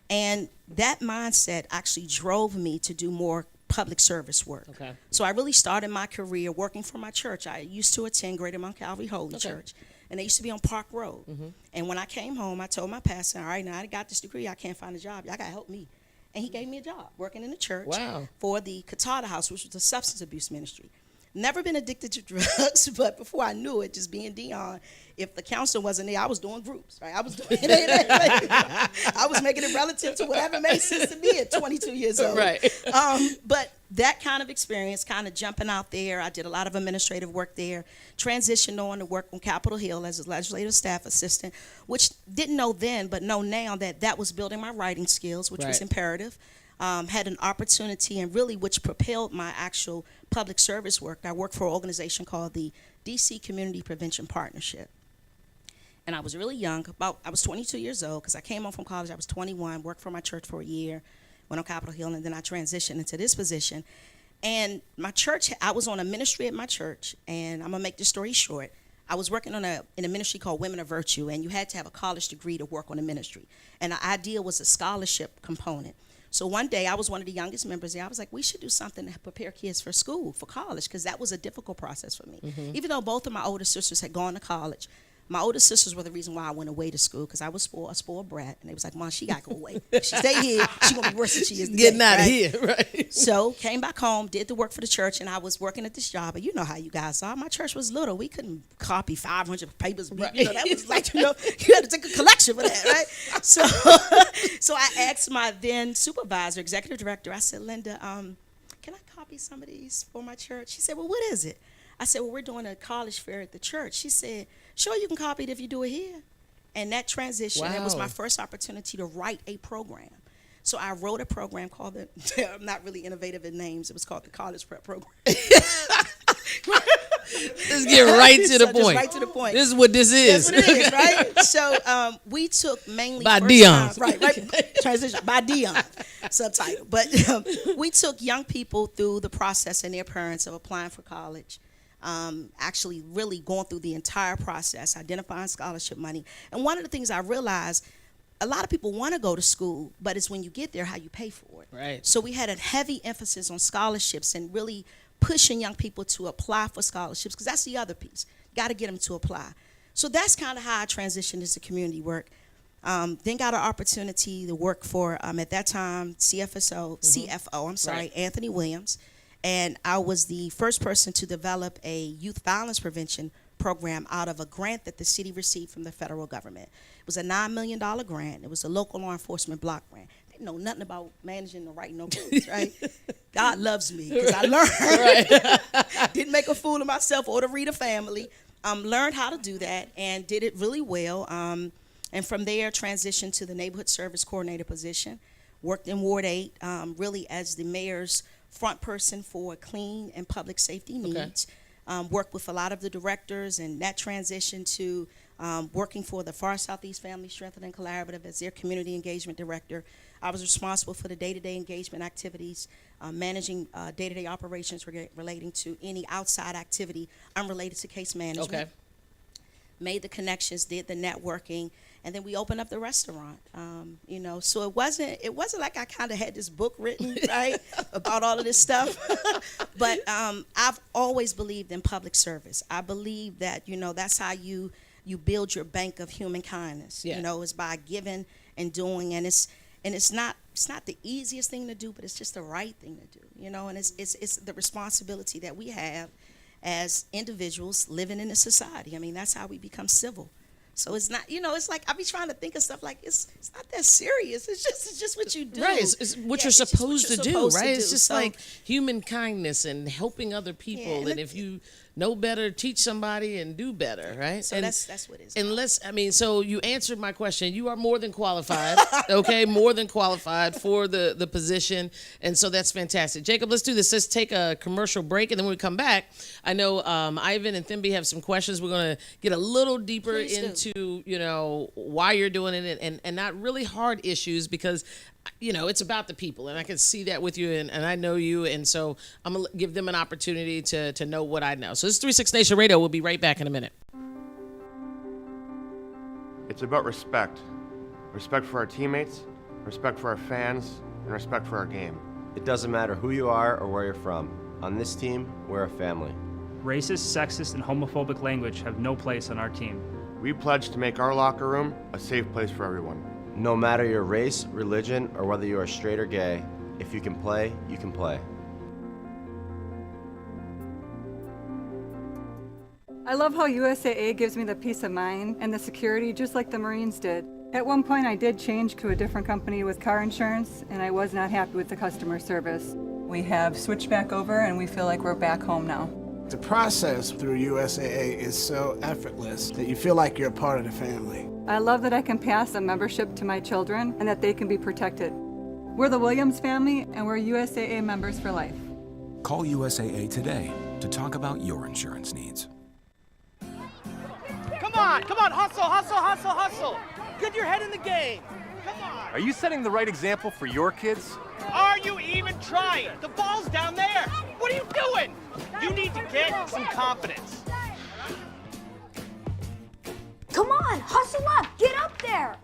And that mindset actually drove me to do more public service work. Okay. So I really started my career working for my church. I used to attend Greater Mount Calvary Holy Church, and they used to be on Park Road. And when I came home, I told my pastor, all right, now I got this degree, I can't find a job. Y'all got to help me. And he gave me a job working in the church for the Catawba House, which was a substance abuse ministry. Never been addicted to drugs, but before I knew it, just being Dion, if the counselor wasn't there, I was doing groups, right? I was doing I was making it relative to whatever made sense to me at 22 years old. Right. But that kind of experience, kind of jumping out there, I did a lot of administrative work there, transitioned on to work on Capitol Hill as a legislative staff assistant, which didn't know then, but know now that that was building my writing skills, which was imperative. Had an opportunity, and really which propelled my actual public service work. I worked for an organization called the DC Community Prevention Partnership. And I was really young, I was 22 years old, because I came home from college, I was 21, worked for my church for a year, went on Capitol Hill, and then I transitioned into this position. And my church, I was on a ministry at my church, and I'm gonna make this story short. I was working in a ministry called Women of Virtue, and you had to have a college degree to work on a ministry. And the idea was a scholarship component. So one day, I was one of the youngest members there. I was like, we should do something to prepare kids for school, for college, because that was a difficult process for me. Even though both of my older sisters had gone to college, my older sisters were the reason why I went away to school, because I was a spoiled brat. And they was like, Mom, she got to go away. If she stay here, she going to be worse than she is today. Getting out of here, right? So came back home, did the work for the church, and I was working at this job. And you know how you guys are. My church was little. We couldn't copy 500 papers. Right. You know, that was like, you had to take a collection for that, right? So I asked my then supervisor, executive director, I said, Linda, can I copy some of these for my church? She said, well, what is it? I said, well, we're doing a college fair at the church. She said, sure, you can copy it if you do it here. And that transition, it was my first opportunity to write a program. So I wrote a program called I'm not really innovative in names. It was called the College Prep Program. Let's get right to the point. Just right to the point. This is what this is. That's what it is, right? So we took mainly by Dion. Right. Transition by Dion, subtitle. But we took young people through the process and their parents of applying for college. Actually really going through the entire process, identifying scholarship money. And one of the things I realized, a lot of people want to go to school, but it's when you get there how you pay for it. Right. So we had a heavy emphasis on scholarships and really pushing young people to apply for scholarships, because that's the other piece. Got to get them to apply. So that's kind of how I transitioned into community work. Then got an opportunity to work for, at that time, CFO, Anthony Williams. And I was the first person to develop a youth violence prevention program out of a grant that the city received from the federal government. It was a $9 million grant. It was a local law enforcement block grant. Didn't know nothing about managing or writing no groups, right? God loves me because I learned. Didn't make a fool of myself or the Reader family. Learned how to do that and did it really well. And from there, transitioned to the neighborhood service coordinator position. Worked in Ward 8, really as the mayor's front person for clean and public safety needs. Worked with a lot of the directors, and that transition to working for the Far Southeast Family Strengthening Collaborative as their community engagement director. I was responsible for the day-to-day engagement activities, managing day-to-day operations relating to any outside activity unrelated to case management. Okay. Made the connections, did the networking, and then we opened up the restaurant. So it wasn't like I kind of had this book written, right, about all of this stuff. But I've always believed in public service. I believe that that's how you build your bank of human kindness. Yeah. Is by giving and doing, and it's not the easiest thing to do, but it's just the right thing to do. And it's the responsibility that we have as individuals living in a society. I mean, that's how we become civil. So it's not, it's like I be trying to think of stuff like it's not that serious. It's just what you do. Right. It's what you're supposed to do, right? It's just like human kindness and helping other people. And if you know better, teach somebody, and do better, right? So and that's what it is. So you answered my question. You are more than qualified, okay? More than qualified for the position, and so that's fantastic. Jacob, let's do this. Let's take a commercial break, and then when we come back, I know Ivan and Thimby have some questions. We're going to get a little deeper into, why you're doing it and not really hard issues because, it's about the people, and I can see that with you, and I know you, and so I'm going to give them an opportunity to know what I know. So this is 36 Nation Radio. We'll be right back in a minute. It's about respect. Respect for our teammates, respect for our fans, and respect for our game. It doesn't matter who you are or where you're from. On this team, we're a family. Racist, sexist, and homophobic language have no place on our team. We pledge to make our locker room a safe place for everyone. No matter your race, religion, or whether you are straight or gay, if you can play, you can play. I love how USAA gives me the peace of mind and the security just like the Marines did. At one point I did change to a different company with car insurance and I was not happy with the customer service. We have switched back over and we feel like we're back home now. The process through USAA is so effortless that you feel like you're a part of the family. I love that I can pass a membership to my children and that they can be protected. We're the Williams family and we're USAA members for life. Call USAA today to talk about your insurance needs. Come on, hustle, hustle, hustle, hustle. Get your head in the game. Come on. Are you setting the right example for your kids? Are you even trying? The ball's down there. What are you doing? You need to get some confidence. Come on, hustle up, get up there.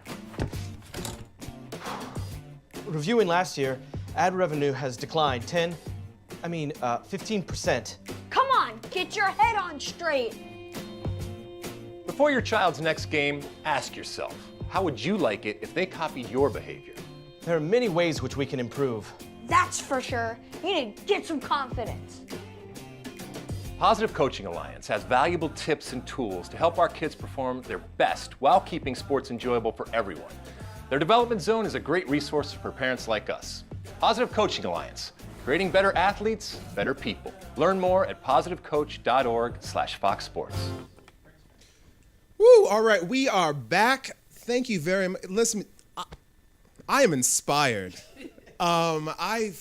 Reviewing last year, ad revenue has declined 15%. Come on, get your head on straight. Before your child's next game, ask yourself, how would you like it if they copied your behavior? There are many ways which we can improve. That's for sure. You need to get some confidence. Positive Coaching Alliance has valuable tips and tools to help our kids perform their best while keeping sports enjoyable for everyone. Their development zone is a great resource for parents like us. Positive Coaching Alliance, creating better athletes, better people. Learn more at positivecoach.org/Fox Sports. Woo! All right, we are back. Thank you very much. Listen, I am inspired. I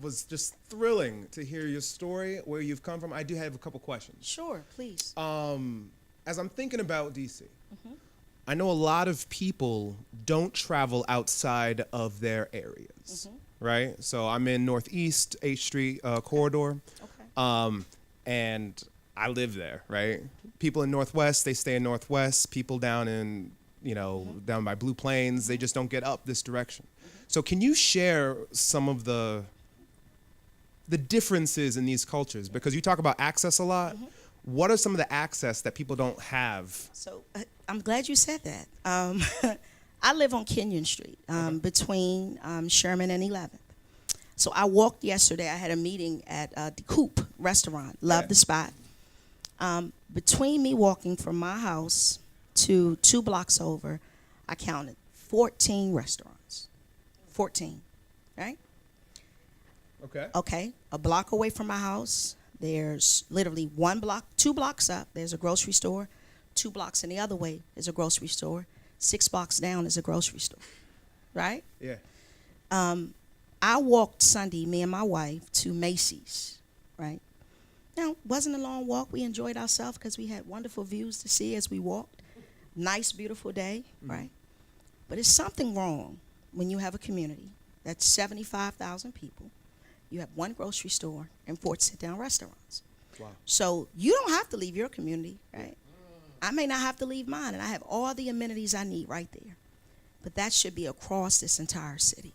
was just thrilling to hear your story, where you've come from. I do have a couple questions. Sure, please. As I'm thinking about DC, I know a lot of people don't travel outside of their areas, right? So I'm in Northeast 8th Street corridor, and I live there, right? People in Northwest, they stay in Northwest. People down in, down by Blue Plains, they just don't get up this direction. So can you share some of the differences in these cultures? Because you talk about access a lot. What are some of the access that people don't have? So I'm glad you said that. I live on Kenyon Street between Sherman and 11th. So I walked yesterday. I had a meeting at the Coop restaurant. Love the spot. Between me walking from my house to 2 blocks over, I counted 14 restaurants. 14, right? Okay. A block away from my house, there's literally 2 blocks up, there's a grocery store. 2 blocks in the other way is a grocery store. 6 blocks down is a grocery store, right? Yeah. I walked Sunday, me and my wife, to Macy's, right? Now, wasn't a long walk. We enjoyed ourselves because we had wonderful views to see as we walked. Nice, beautiful day, right? But it's something wrong when you have a community that's 75,000 people. You have 1 grocery store and 4 sit-down restaurants. Wow. So you don't have to leave your community, right? I may not have to leave mine, and I have all the amenities I need right there. But that should be across this entire city.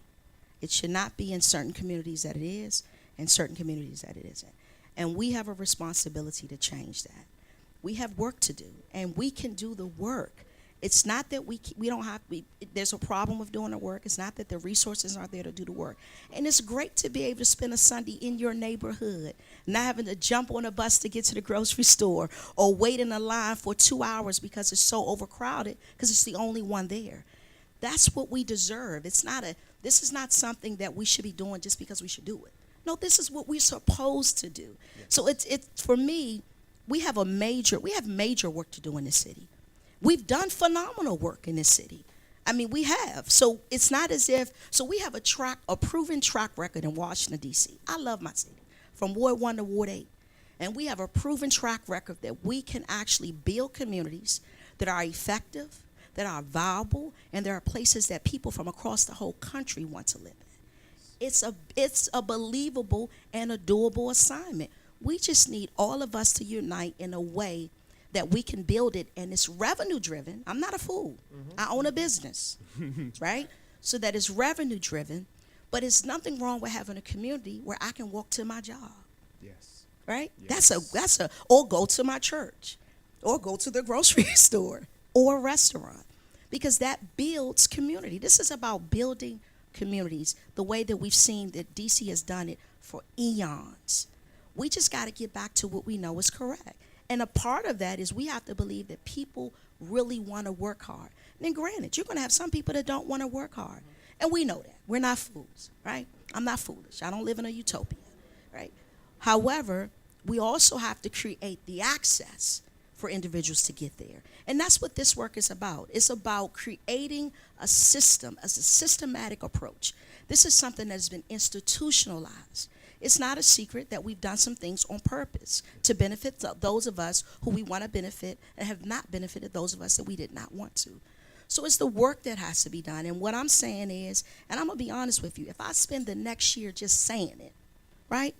It should not be in certain communities that it is, and certain communities that it isn't. And we have a responsibility to change that. We have work to do, and we can do the work. It's not that we don't have, there's a problem with doing the work. It's not that the resources aren't there to do the work. And it's great to be able to spend a Sunday in your neighborhood, not having to jump on a bus to get to the grocery store or wait in a line for 2 hours because it's so overcrowded because it's the only one there. That's what we deserve. This is not something that we should be doing just because we should do it. No, this is what we're supposed to do. Yeah. So it's for me, we have major work to do in this city. We've done phenomenal work in this city. I mean, we have. So it's not as if, so we have a proven track record in Washington, D.C. I love my city, from Ward 1 to Ward 8. And we have a proven track record that we can actually build communities that are effective, that are viable, and there are places that people from across the whole country want to live in. It's a believable and a doable assignment. We just need all of us to unite in a way that we can build it, and it's revenue driven. I'm not a fool. I own a business, right? So that it's revenue driven, but it's nothing wrong with having a community where I can walk to my job. Yes. Right? Yes. Or go to my church, or go to the grocery store, or a restaurant, because that builds community. This is about building communities the way that we've seen that DC has done it for eons. We just got to get back to what we know is correct. And a part of that is we have to believe that people really want to work hard. And then granted, you're going to have some people that don't want to work hard. And we know that. We're not fools, right? I'm not foolish. I don't live in a utopia, right? However, we also have to create the access for individuals to get there. And that's what this work is about. It's about creating a system, as a systematic approach. This is something that has been institutionalized. It's not a secret that we've done some things on purpose to benefit those of us who we want to benefit and have not benefited those of us that we did not want to. So it's the work that has to be done. And what I'm saying is, and I'm going to be honest with you, if I spend the next year just saying it, right,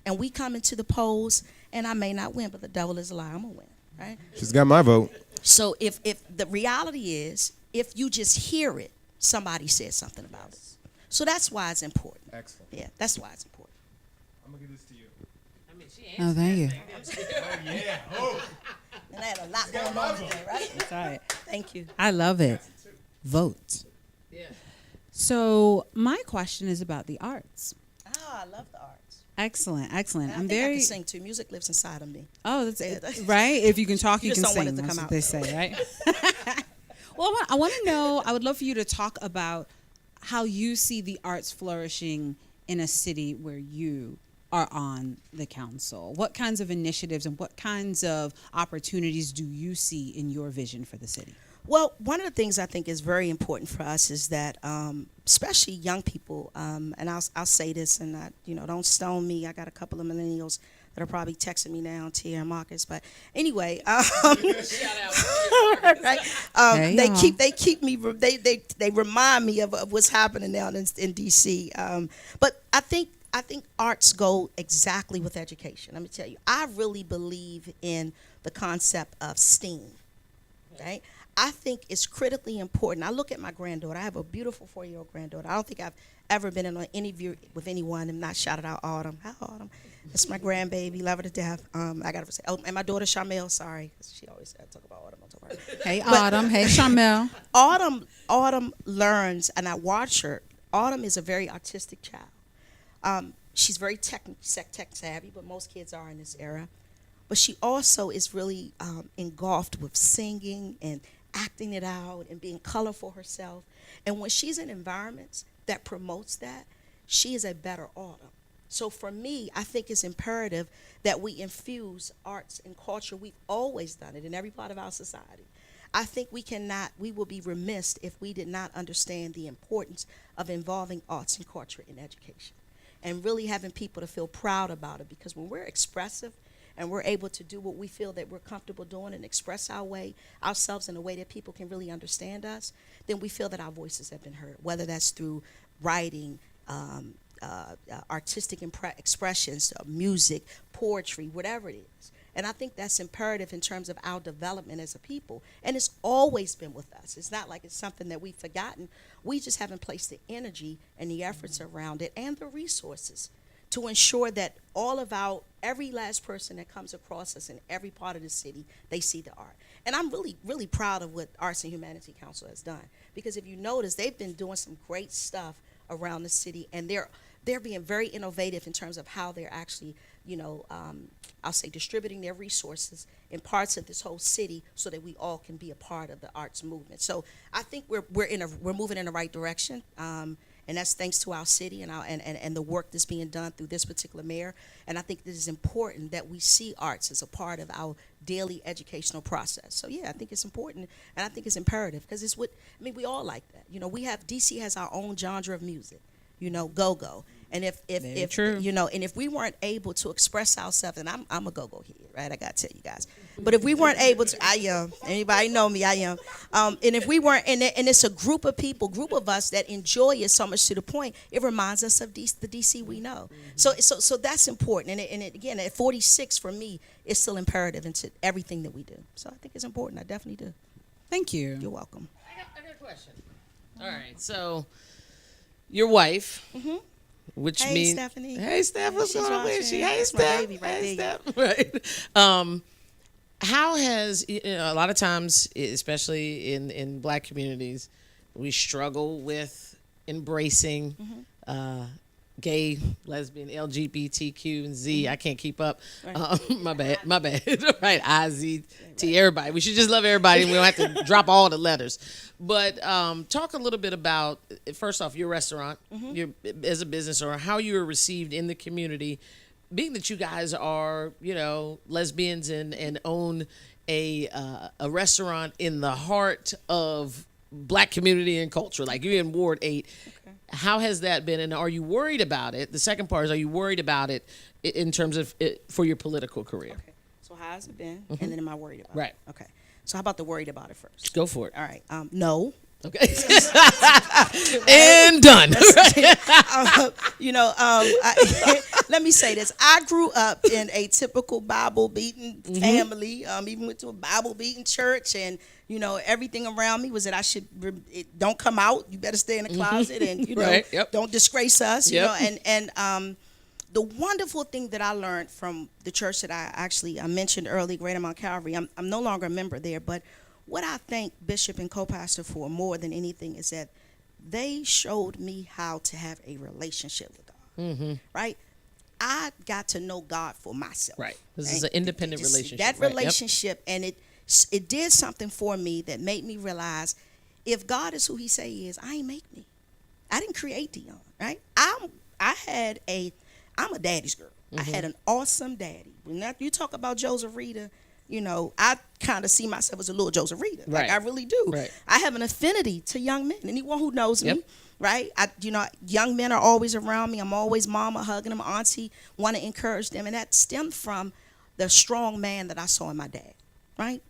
and we come into the polls, and I may not win, but the devil is a lie, I'm going to win, right? She's got my vote. So if the reality is, if you just hear it, somebody said something about it. So that's why it's important. Excellent. Oh, Yeah, that's why it's important. I'm going to give this to you. I mean, she Oh, thank you. Oh, yeah. Oh. And I had a lot going on today, right? That's all right. Thank you. I love it. Vote. Yeah. So my question is about the arts. Oh, I love the arts. Excellent, excellent. And I I'm think I very. can sing too. Music lives inside of me. Oh, that's Yeah, right. If you can talk, You you just can don't want sing. it to That's come what out, they say, right? Well, I want to know. I would love for you to talk about how you see the arts flourishing in a city where you are on the council. What kinds of initiatives and what kinds of opportunities do you see in your vision for the city? Well, one of the things I think is very important for us is that, especially young people, and I'll say this, and don't stone me. I got a couple of millennials that are probably texting me now, Tia and Marcus. But anyway, right? They keep me. They remind me of what's happening now in DC. But I think arts go exactly with education. Let me tell you, I really believe in the concept of STEAM, right? I think it's critically important. I look at my granddaughter. I have a beautiful 4-year-old granddaughter. I don't think I've ever been in an interview with anyone and not shouted out Autumn. Hi, Autumn. That's my grandbaby. Love her to death. I got to say, and my daughter, Charmel, sorry. She always said, talk about Autumn. Don't talk about her. Hey, Autumn. Hey, Charmel. Autumn learns, and I watch her. Autumn is a very artistic child. She's very tech savvy, but most kids are in this era. But she also is really engulfed with singing and acting it out and being colorful herself. And when she's in environments that promotes that, she is a better Autumn. So for me, I think it's imperative that we infuse arts and culture. We've always done it in every part of our society. I think we will be remiss if we did not understand the importance of involving arts and culture in education and really having people to feel proud about it, because when we're expressive and we're able to do what we feel that we're comfortable doing and express ourselves in a way that people can really understand us, then we feel that our voices have been heard, whether that's through writing, artistic expressions, music, poetry, whatever it is. And I think that's imperative in terms of our development as a people. And it's always been with us. It's not like it's something that we've forgotten. We just haven't placed the energy and the efforts around it and the resources to ensure that every last person that comes across us in every part of the city, they see the art. And I'm really, really proud of what Arts and Humanity Council has done. Because if you notice, they've been doing some great stuff around the city, and they're being very innovative in terms of how they're actually, I'll say, distributing their resources in parts of this whole city so that we all can be a part of the arts movement. So I think we're moving in the right direction. And that's thanks to our city and the work that's being done through this particular mayor. And I think it is important that we see arts as a part of our daily educational process. So yeah, I think it's important, and I think it's imperative, because it's what, I mean, we all like that. You know, DC has our own genre of music, you know, go-go. And if you know, and if we weren't able to express ourselves, and I'm a go-go head, right? I gotta tell you guys. But if we weren't able to, I am. Anybody know me? I am. And if we weren't, and it's a group of people, group of us that enjoy it so much to the point it reminds us of the DC we know. So that's important. And again, at 46 for me, it's still imperative into everything that we do. So I think it's important. I definitely do. Thank you. You're welcome. I got a question. All right, so your wife. Mm-hmm. Which hey, means Stephanie. Hey, Steph, what's going on with you? Hey, That's Steph. my baby right hey, there. Steph. Right. How has, you know, a lot of times, especially in Black communities, we struggle with embracing gay, lesbian, LGBTQ, and Z. I can't keep up. Right. My bad. Right, I, Z, T, everybody. We should just love everybody, and we don't have to drop all the letters. But talk a little bit about, first off, your restaurant, your as a business owner, how you were received in the community, being that you guys are, you know, lesbians and own a restaurant in the heart of Black community and culture, like you're in Ward 8. Okay. How has that been, and are you worried about it? The second part is, are you worried about it in terms of for your political career? Okay. So how has it been, and then am I worried about it? Okay. So how about the worried about it first? Go for it. All right. No. Okay. And done. Let me say this. I grew up in a typical Bible-beaten family. Even went to a Bible-beaten church, and you know, everything around me was that I should don't come out. You better stay in the closet, and you know, right. Yep. don't disgrace us. Yep. You know, and the wonderful thing that I learned from the church that I mentioned early, Greater Mount Calvary. I'm no longer a member there, but what I thank Bishop and co-pastor for more than anything is that they showed me how to have a relationship with God. Right? I got to know God for myself. Right. This is an independent relationship. That right? relationship, and it did something for me that made me realize, if God is who He say He is, I ain't make me. I didn't create Dion. Right? I'm a daddy's girl. I had an awesome daddy. When you talk about Joseph Rita, you know, I kind of see myself as a little Joseph Rita. Like, I really do. Right. I have an affinity to young men. Anyone who knows me, right? Young men are always around me. I'm always mama, hugging them, auntie, want to encourage them. And that stemmed from the strong man that I saw in my dad, right?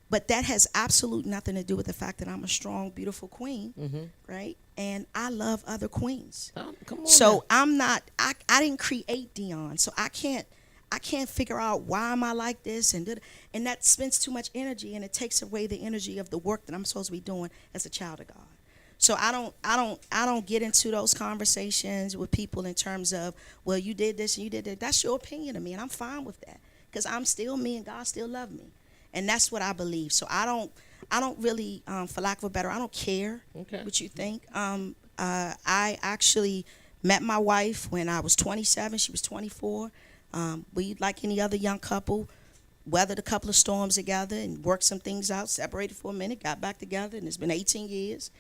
But that has absolutely nothing to do with the fact that I'm a strong, beautiful queen, right? And I love other queens. Oh, come on, so I'm not, I didn't create Dion, so I can't figure out why am I like this, and that spends too much energy, and it takes away the energy of the work that I'm supposed to be doing as a child of God. So I don't get into those conversations with people in terms of, well, you did this and you did that. That's your opinion of me, and I'm fine with that, because I'm still me and God still love me, and that's what I believe. So I don't really, for lack of a better, I don't care what you think. I actually met my wife when I was 27. She was 24. We, like any other young couple, weathered a couple of storms together and worked some things out, separated for a minute, got back together, and it's been 18 years.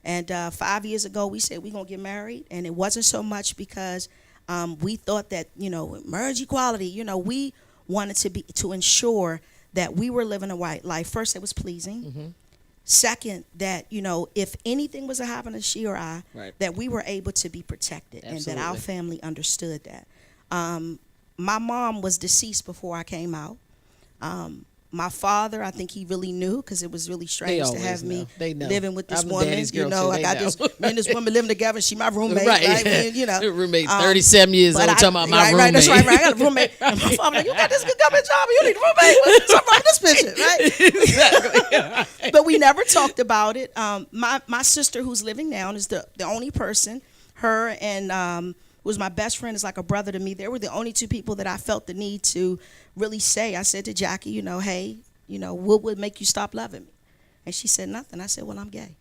And 5 years ago, we said we're going to get married, and it wasn't so much because we thought that, you know, marriage equality, you know, we wanted to ensure that we were living a white life. First, it was pleasing. Second, that, you know, if anything was to happen to she or I, that we were able to be protected. Absolutely. And that our family understood that. My mom was deceased before I came out. My father, I think he really knew, because it was really strange to have me living with this woman. You know, I got this, me and this woman living together. She my roommate, right? And, you know, roommate, 37 years old, talking about my roommate. Right, that's right. I got a roommate. And my father, like, you got this good government job, and you need a roommate. What's wrong with this picture, right? Exactly. But we never talked about it. My sister, who's living now, is the only person. Her and was my best friend, is like a brother to me. They were the only two people that I felt the need to really say. I said to Jackie, you know, hey, you know, what would make you stop loving me? And she said nothing. I said, well, I'm gay.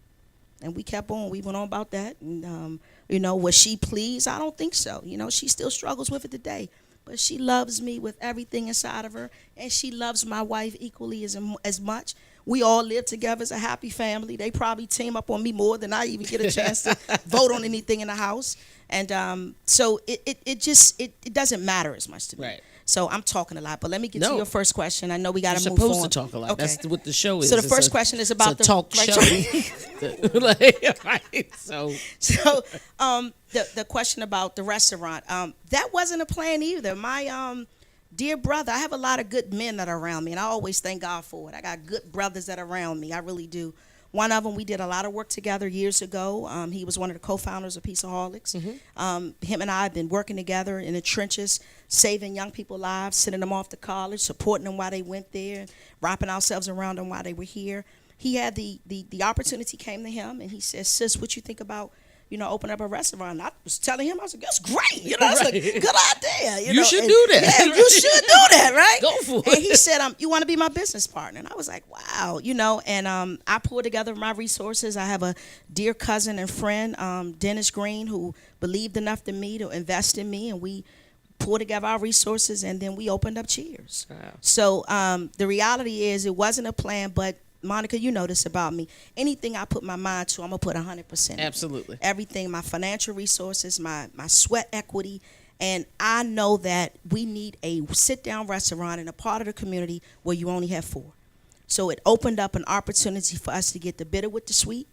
And we kept on. We went on about that. And, you know, was she pleased? I don't think so. You know, she still struggles with it today. But she loves me with everything inside of her. And she loves my wife equally as much. We all live together as a happy family. They probably team up on me more than I even get a chance to vote on anything in the house. And so it doesn't matter as much to me. Right. So I'm talking a lot, but let me get to your first question. I know we got to move supposed on. to talk a lot. Okay. That's what the show is. So the first question is about the talk show. Right. So the question about the restaurant, that wasn't a plan either. My dear brother, I have a lot of good men that are around me, and I always thank God for it. I got good brothers that are around me. I really do. One of them, we did a lot of work together years ago. He was one of the co-founders of Peaceaholics. Him and I have been working together in the trenches, saving young people lives, sending them off to college, supporting them while they went there, wrapping ourselves around them while they were here. He had the opportunity came to him, and he said, "Sis, what you think about, open up a restaurant?" And I was telling him, I was like, "That's great. That's a good idea. You should do that. Yeah, you should do that, right?" Go for it. And he said, "You want to be my business partner?" And I was like, "Wow, And I pulled together my resources. I have a dear cousin and friend, Dennis Green, who believed enough in me to invest in me, and we pulled together our resources, and then we opened up Cheers. Wow. So the reality is, it wasn't a plan, but Monica, you know this about me. Anything I put my mind to, I'm going to put 100%. Absolutely. Everything, my financial resources, my sweat equity. And I know that we need a sit-down restaurant in a part of the community where you only have 4. So it opened up an opportunity for us to get the bitter with the sweet,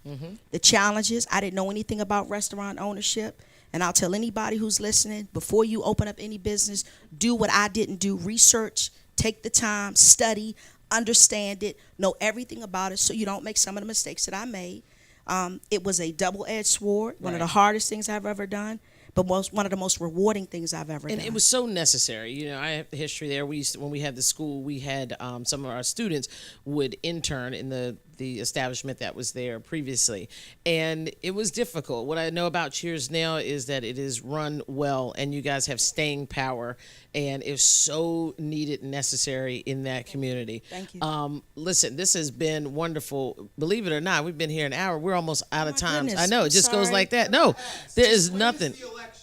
the challenges. I didn't know anything about restaurant ownership. And I'll tell anybody who's listening, before you open up any business, do what I didn't do. Research, take the time, study, understand it, know everything about it so you don't make some of the mistakes that I made. It was a double-edged sword, one of the hardest things I've ever done, but one of the most rewarding things I've ever done. And it was so necessary. I have the history there. When we had the school, we had some of our students would intern in the establishment that was there previously, and it was difficult. What I know about Cheers now is that it is run well, and you guys have staying power, and it's so needed and necessary in that community. Thank you. Listen, this has been wonderful. Believe it or not, we've been here an hour. We're almost out of time. Goodness. I know, it just goes like that. No, there is nothing.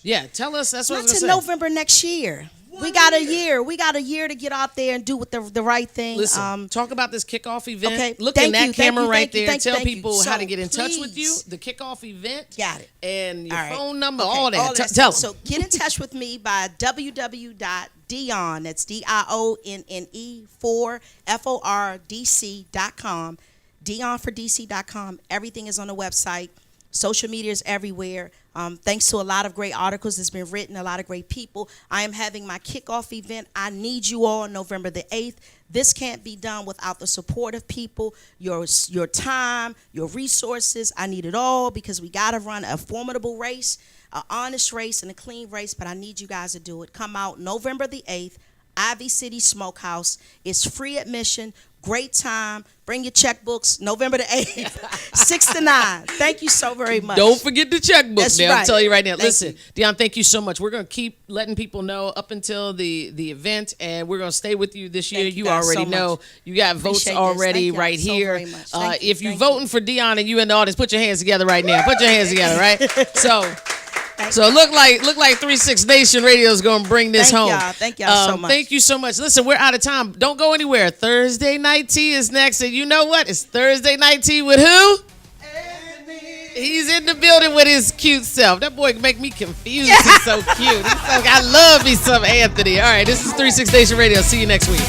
Yeah, tell us. That's what I was Not going to to say. November next year. We got a year. We got a year to get out there and do with the right thing. Listen, talk about this kickoff event. Okay, Look thank in that you, camera thank you, right thank you, there. Tell thank you. people how So, to get in touch with you. please. The kickoff event. Got it. And your All right. phone number, Okay, all that. that Tell stuff. them. So get in touch with me by www.dione, that's DIONNE, for FORDC.com, DionForDC.com. Everything is on the website. Social media is everywhere. Thanks to a lot of great articles that's been written, a lot of great people. I am having my kickoff event. I need you all on November the 8th. This can't be done without the support of people, your time, your resources. I need it all because we got to run a formidable race, an honest race, and a clean race, but I need you guys to do it. Come out November the 8th, Ivy City Smokehouse. It's free admission. Great time. Bring your checkbooks. November the 8th, 6 to 9. Thank you so very much. Don't forget the checkbook. That's Now, right. I'm telling you right now. Thank Listen, you. Dion, thank you so much. We're going to keep letting people know up until the event, and we're going to stay with you this year. Thank you You guys already so know. much. You got votes Appreciate this. already Thank y'all right so here. very much. Thank you. If you're Thank voting for Dion and you in the audience, put your hands together right now. Put your hands together, right? So look like 36 Nation Radio is going to bring this home. Thank y'all so much. Thank you so much. Listen, we're out of time. Don't go anywhere. Thursday Night Tea is next. And you know what? It's Thursday Night Tea with who? He's in the building with his cute self. That boy can make me confused. He's so cute. I love me some Anthony. All right, this is 36 Nation Radio. See you next week.